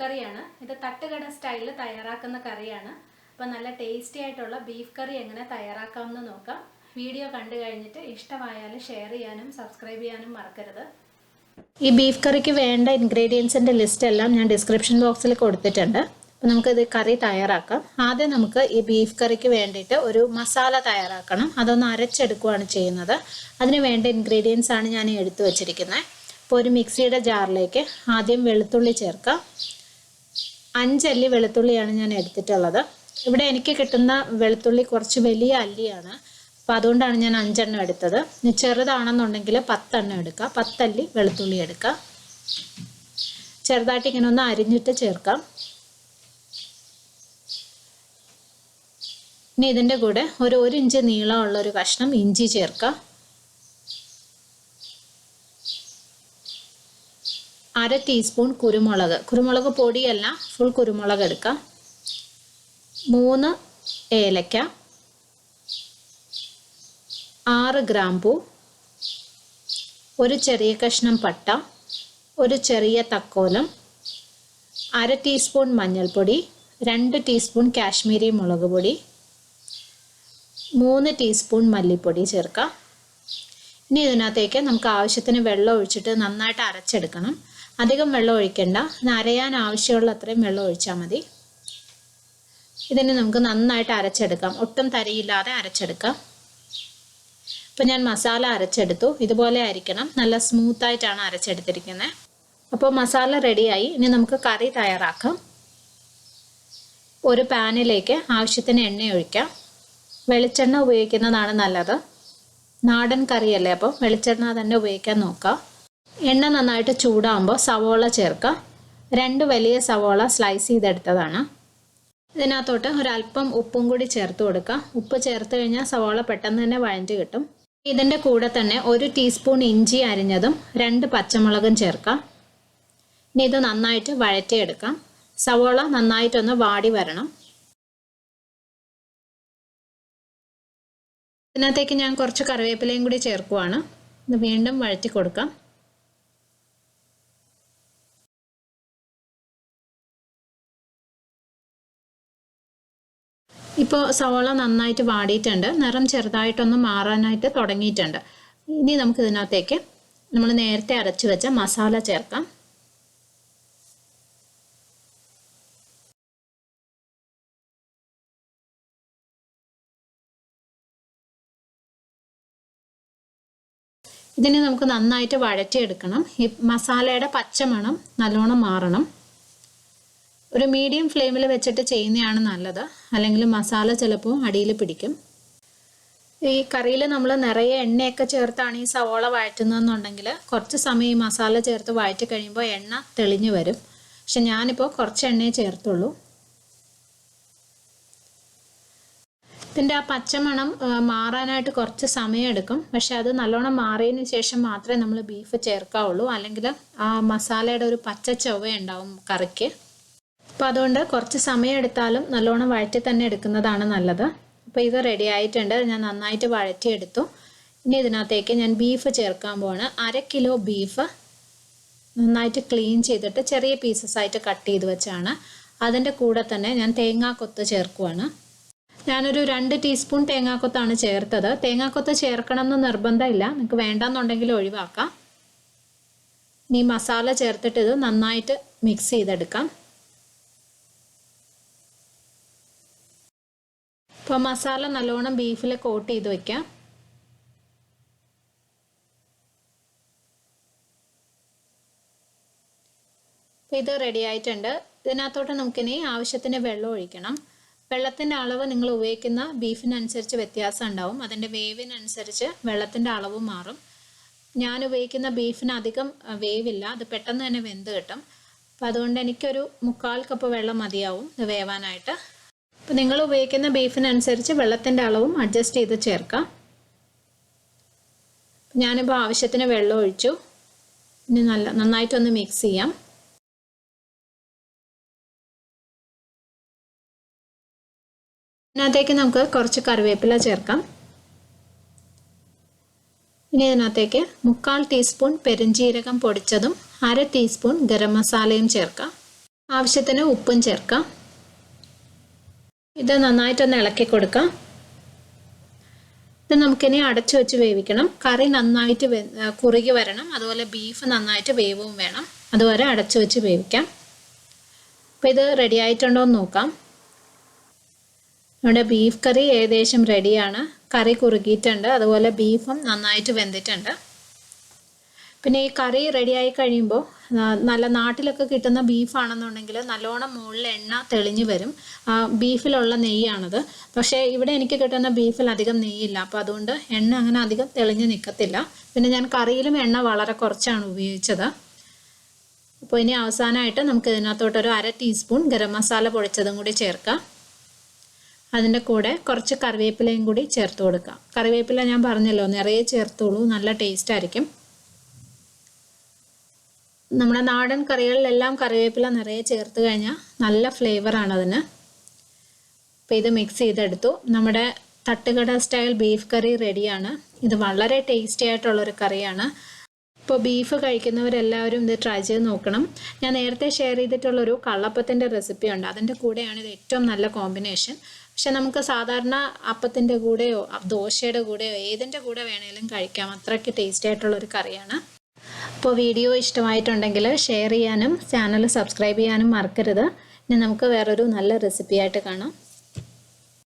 കറിയാണ്. ഇത് തട്ടുകട സ്റ്റൈലിൽ തയ്യാറാക്കുന്ന കറിയാണ്. അപ്പോൾ നല്ല ടേസ്റ്റി ആയിട്ടുള്ള ബീഫ് കറി എങ്ങനെ തയ്യാറാക്കാമെന്ന് നോക്കാം. വീഡിയോ കണ്ടു കഴിഞ്ഞിട്ട് ഇഷ്ടമായാൽ ഷെയർ ചെയ്യാനും സബ്സ്ക്രൈബ് ചെയ്യാനും മറക്കരുത്. ഈ ബീഫ് കറിക്ക് വേണ്ട ഇൻഗ്രീഡിയൻസിൻ്റെ ലിസ്റ്റ് എല്ലാം ഞാൻ ഡിസ്ക്രിപ്ഷൻ ബോക്സിൽ കൊടുത്തിട്ടുണ്ട്. അപ്പോൾ നമുക്കിത് കറി തയ്യാറാക്കാം. ആദ്യം നമുക്ക് ഈ ബീഫ് കറിക്ക് വേണ്ടിയിട്ട് ഒരു മസാല തയ്യാറാക്കണം. അതൊന്ന് അരച്ചെടുക്കുകയാണ് ചെയ്യുന്നത്. അതിന് വേണ്ട ഇൻഗ്രീഡിയൻസ് ആണ് ഞാൻ എടുത്തു വച്ചിരിക്കുന്നത്. അപ്പോൾ ഒരു മിക്സിയുടെ ജാറിലേക്ക് ആദ്യം വെളുത്തുള്ളി ചേർക്കാം. 5 അല്ലി വെളുത്തുള്ളിയാണ് ഞാൻ എടുത്തിട്ടുള്ളത്. ഇവിടെ എനിക്ക് കിട്ടുന്ന വെളുത്തുള്ളി കുറച്ച് വലിയ അല്ലിയാണ്. അപ്പോൾ അതുകൊണ്ടാണ് ഞാൻ 5 എണ്ണം എടുത്തത്. ചെറുതാണെന്നുണ്ടെങ്കിൽ 10 എണ്ണം എടുക്കുക. 10 അല്ലി വെളുത്തുള്ളി എടുക്കുക. ചെറുതായിട്ട് ഇങ്ങനെ ഒന്ന് അരിഞ്ഞിട്ട് ചേർക്കാം. ഇനി ഇതിൻ്റെ കൂടെ ഒരു 1 ഇഞ്ച് നീളമുള്ള ഒരു കഷ്ണം ഇഞ്ചി ചേർക്കാം. 1/2 ടീസ്പൂൺ കുരുമുളക് പൊടിയല്ല, ഫുൾ കുരുമുളക് എടുക്കാം. 3 ഏലക്ക, 6 ഗ്രാമ്പൂ, ഒരു ചെറിയ കഷ്ണം പട്ട, ഒരു ചെറിയ തക്കോലം, 1/2 ടീസ്പൂൺ മഞ്ഞൾപ്പൊടി, 2 ടീസ്പൂൺ കാശ്മീരി മുളക് പൊടി, 3 ടീസ്പൂൺ മല്ലിപ്പൊടി ചേർക്കാം. ഇനി ഇതിനകത്തേക്ക് നമുക്ക് ആവശ്യത്തിന് വെള്ളം ഒഴിച്ചിട്ട് നന്നായിട്ട് അരച്ചെടുക്കണം. അധികം വെള്ളം ഒഴിക്കണ്ട, അരയാൻ ആവശ്യമുള്ള അത്രയും വെള്ളം ഒഴിച്ചാൽ മതി. ഇതിന് നമുക്ക് നന്നായിട്ട് അരച്ചെടുക്കാം. ഒട്ടും തരിയില്ലാതെ അരച്ചെടുക്കാം. അപ്പോൾ ഞാൻ മസാല അരച്ചെടുത്തു. ഇതുപോലെ ആയിരിക്കണം, നല്ല സ്മൂത്തായിട്ടാണ് അരച്ചെടുത്തിരിക്കുന്നത്. അപ്പോൾ മസാല റെഡിയായി. ഇനി നമുക്ക് കറി തയ്യാറാക്കാം. ഒരു പാനിലേക്ക് ആവശ്യത്തിന് എണ്ണ ഒഴിക്കാം. വെളിച്ചെണ്ണ ഉപയോഗിക്കുന്നതാണ് നല്ലത്. നാടൻ കറിയല്ലേ, അപ്പോൾ വെളിച്ചെണ്ണ തന്നെ ഉപയോഗിക്കാൻ നോക്കാം. എണ്ണ നന്നായിട്ട് ചൂടാകുമ്പോൾ സവോള ചേർക്കാം. 2 വലിയ സവോള സ്ലൈസ് ചെയ്തെടുത്തതാണ്. ഇതിനകത്തോട്ട് ഒരല്പം ഉപ്പും കൂടി ചേർത്ത് കൊടുക്കാം. ഉപ്പ് ചേർത്ത് കഴിഞ്ഞാൽ സവോള പെട്ടെന്ന് തന്നെ വഴഞ്ഞ് കിട്ടും. ഇതിൻ്റെ കൂടെ തന്നെ 1 ടീസ്പൂൺ ഇഞ്ചി അരിഞ്ഞതും 2 പച്ചമുളകും ചേർക്കാം. ഇനി ഇത് നന്നായിട്ട് വഴറ്റിയെടുക്കാം. സവോള നന്നായിട്ടൊന്ന് വാടി വരണം. ഇതിനകത്തേക്ക് ഞാൻ കുറച്ച് കറിവേപ്പിലയും കൂടി ചേർക്കുവാണ്. ഇത് വീണ്ടും വഴറ്റി കൊടുക്കാം. ഇപ്പോൾ സവോള നന്നായിട്ട് വാടിയിട്ടുണ്ട്. നിറം ചെറുതായിട്ടൊന്ന് മാറാനായിട്ട് തുടങ്ങിയിട്ടുണ്ട്. ഇനി നമുക്ക് ഇതിനകത്തേക്ക് നമ്മൾ നേരത്തെ അരച്ചു വെച്ച മസാല ചേർക്കാം. ഇതിനെ നമുക്ക് നന്നായിട്ട് വഴറ്റിയെടുക്കണം. ഈ മസാലയുടെ പച്ചമണം നല്ലോണം മാറണം. ഒരു മീഡിയം ഫ്ലെയിമിൽ വെച്ചിട്ട് ചെയ്യുന്നതാണ് നല്ലത്, അല്ലെങ്കിൽ മസാല ചിലപ്പോൾ അടിയിൽ പിടിക്കും. ഈ കറിയിൽ നമ്മൾ നിറയെ എണ്ണയൊക്കെ ചേർത്താണ് ഈ സവോള വഴറ്റുന്നതെന്നുണ്ടെങ്കിൽ കുറച്ച് സമയം ഈ മസാല ചേർത്ത് വഴറ്റി കഴിയുമ്പോൾ എണ്ണ തെളിഞ്ഞു വരും. പക്ഷെ ഞാനിപ്പോൾ കുറച്ച് എണ്ണയെ ചേർത്തുള്ളൂ. ഇതിൻ്റെ ആ പച്ചമണം മാറാനായിട്ട് കുറച്ച് സമയമെടുക്കും. പക്ഷെ അത് നല്ലോണം മാറിയതിന് ശേഷം മാത്രമേ നമ്മൾ ബീഫ് ചേർക്കാവുള്ളൂ, അല്ലെങ്കിൽ ആ മസാലയുടെ ഒരു പച്ച ചൊവ ഉണ്ടാവും കറിക്ക്. അപ്പോൾ അതുകൊണ്ട് കുറച്ച് സമയം എടുത്താലും നല്ലോണം വഴറ്റി തന്നെ എടുക്കുന്നതാണ് നല്ലത്. അപ്പോൾ ഇത് റെഡി ആയിട്ടുണ്ട്. ഞാൻ നന്നായിട്ട് വഴറ്റിയെടുത്തു. ഇനി ഇതിനകത്തേക്ക് ഞാൻ ബീഫ് ചേർക്കാൻ പോവാണ്. 1/2 കിലോ ബീഫ് നന്നായിട്ട് ക്ലീൻ ചെയ്തിട്ട് ചെറിയ പീസസ് ആയിട്ട് കട്ട് ചെയ്ത് വെച്ചാണ്. അതിൻ്റെ കൂടെ തന്നെ ഞാൻ തേങ്ങാക്കൊത്ത് ചേർക്കുവാണ്. ഞാനൊരു 2 ടീസ്പൂൺ തേങ്ങാക്കൊത്താണ് ചേർത്തത്. തേങ്ങാക്കൊത്ത് ചേർക്കണം എന്ന് നിർബന്ധമില്ല, നിങ്ങൾക്ക് വേണ്ടെന്നുണ്ടെങ്കിൽ ഒഴിവാക്കാം. ഇനി മസാല ചേർത്തിട്ട് ഇത് നന്നായിട്ട് മിക്സ് ചെയ്തെടുക്കാം. ഇപ്പോൾ മസാല നല്ലോണം ബീഫിൽ കോട്ട് ചെയ്ത് വയ്ക്കാം. അപ്പോൾ ഇത് റെഡി ആയിട്ടുണ്ട്. ഇതിനകത്തോട്ട് നമുക്കിനി ആവശ്യത്തിന് വെള്ളം ഒഴിക്കണം. വെള്ളത്തിൻ്റെ അളവ് നിങ്ങൾ ഉപയോഗിക്കുന്ന ബീഫിനനുസരിച്ച് വ്യത്യാസം ഉണ്ടാവും. അതിൻ്റെ വേവിനനുസരിച്ച് വെള്ളത്തിൻ്റെ അളവ് മാറും. ഞാൻ ഉപയോഗിക്കുന്ന ബീഫിന് അധികം വേവില്ല, അത് പെട്ടെന്ന് തന്നെ വെന്ത് കിട്ടും. അപ്പം അതുകൊണ്ട് എനിക്കൊരു 1/4 കപ്പ് വെള്ളം മതിയാവും ഇത് വേവാനായിട്ട്. അപ്പോൾ നിങ്ങൾ ഉപയോഗിക്കുന്ന ബീഫിനനുസരിച്ച് വെള്ളത്തിൻ്റെ അളവും അഡ്ജസ്റ്റ് ചെയ്ത് ചേർക്കാം. ഞാനിപ്പോൾ ആവശ്യത്തിന് വെള്ളം ഒഴിച്ചു. ഇനി നന്നായിട്ടൊന്ന് മിക്സ് ചെയ്യാം. ഇതിനകത്തേക്ക് നമുക്ക് കുറച്ച് കറിവേപ്പില ചേർക്കാം. ഇനി ഇതിനകത്തേക്ക് 1/4 ടീസ്പൂൺ പെരുംജീരകം പൊടിച്ചതും 1/2 ടീസ്പൂൺ ഗരം മസാലയും ചേർക്കാം. ആവശ്യത്തിന് ഉപ്പും ചേർക്കാം. ഇത് നന്നായിട്ടൊന്ന് ഇളക്കി കൊടുക്കാം. ഇത് നമുക്കിനി അടച്ചു വെച്ച് വേവിക്കണം. കറി നന്നായിട്ട് കുറുകി വരണം, അതുപോലെ ബീഫ് നന്നായിട്ട് വേവും വേണം. അതുവരെ അടച്ചു വെച്ച് വേവിക്കാം. അപ്പോൾ ഇത് റെഡി ആയിട്ടുണ്ടോ എന്ന് നോക്കാം. നമ്മുടെ ബീഫ് കറി ഏകദേശം റെഡിയാണ്. കറി കുറുകിയിട്ടുണ്ട്, അതുപോലെ ബീഫും നന്നായിട്ട് വെന്തിട്ടുണ്ട്. പിന്നെ ഈ കറി റെഡിയായി കഴിയുമ്പോൾ നല്ല നാട്ടിലൊക്കെ കിട്ടുന്ന ബീഫാണെന്നുണ്ടെങ്കിൽ നല്ലോണം മുകളിൽ എണ്ണ തെളിഞ്ഞു വരും. ബീഫിലുള്ള നെയ്യാണത്. പക്ഷേ ഇവിടെ എനിക്ക് കിട്ടുന്ന ബീഫിൽ അധികം നെയ്യില്ല, അപ്പോൾ അതുകൊണ്ട് എണ്ണ അങ്ങനെ അധികം തെളിഞ്ഞ് നിൽക്കത്തില്ല. പിന്നെ ഞാൻ കറിയിലും എണ്ണ വളരെ കുറച്ചാണ് ഉപയോഗിച്ചത്. അപ്പോൾ ഇനി അവസാനമായിട്ട് നമുക്ക് ഇതിനകത്തോട്ടൊരു 1/2 ടീസ്പൂൺ ഗരം മസാല പൊടിച്ചതും കൂടി ചേർക്കാം. അതിൻ്റെ കൂടെ കുറച്ച് കറിവേപ്പിലയും കൂടി ചേർത്ത് കൊടുക്കാം. കറിവേപ്പില ഞാൻ പറഞ്ഞല്ലോ നിറയെ ചേർത്തോളൂ, നല്ല ടേസ്റ്റ് ആയിരിക്കും. നമ്മുടെ നാടൻ കറികളിലെല്ലാം കറിവേപ്പില നിറയെ ചേർത്ത് കഴിഞ്ഞാൽ നല്ല ഫ്ലേവറാണ് അതിന്. അപ്പോൾ ഇത് മിക്സ് ചെയ്തെടുത്തു. നമ്മുടെ തട്ടുകട സ്റ്റൈൽ ബീഫ് കറി റെഡിയാണ്. ഇത് വളരെ ടേസ്റ്റി ആയിട്ടുള്ളൊരു കറിയാണ്. ഇപ്പോൾ ബീഫ് കഴിക്കുന്നവരെല്ലാവരും ഇത് ട്രൈ ചെയ്ത് നോക്കണം. ഞാൻ നേരത്തെ ഷെയർ ചെയ്തിട്ടുള്ളൊരു കള്ളപ്പത്തിൻ്റെ റെസിപ്പി ഉണ്ട്, അതിൻ്റെ കൂടെയാണ് ഇത് ഏറ്റവും നല്ല കോമ്പിനേഷൻ. പക്ഷെ നമുക്ക് സാധാരണ അപ്പത്തിൻ്റെ കൂടെയോ ദോശയുടെ കൂടെയോ ഏതിൻ്റെ കൂടെ വേണേലും കഴിക്കാം. അത്രയ്ക്ക് ടേസ്റ്റി ആയിട്ടുള്ളൊരു കറിയാണ്. അപ്പോൾ വീഡിയോ ഇഷ്ടമായിട്ടുണ്ടെങ്കിൽ ഷെയർ ചെയ്യാനും ചാനൽ സബ്സ്ക്രൈബ് ചെയ്യാനും മറക്കരുത്. ഇനി നമുക്ക് വേറൊരു നല്ല റെസിപ്പിയായിട്ട് കാണാം.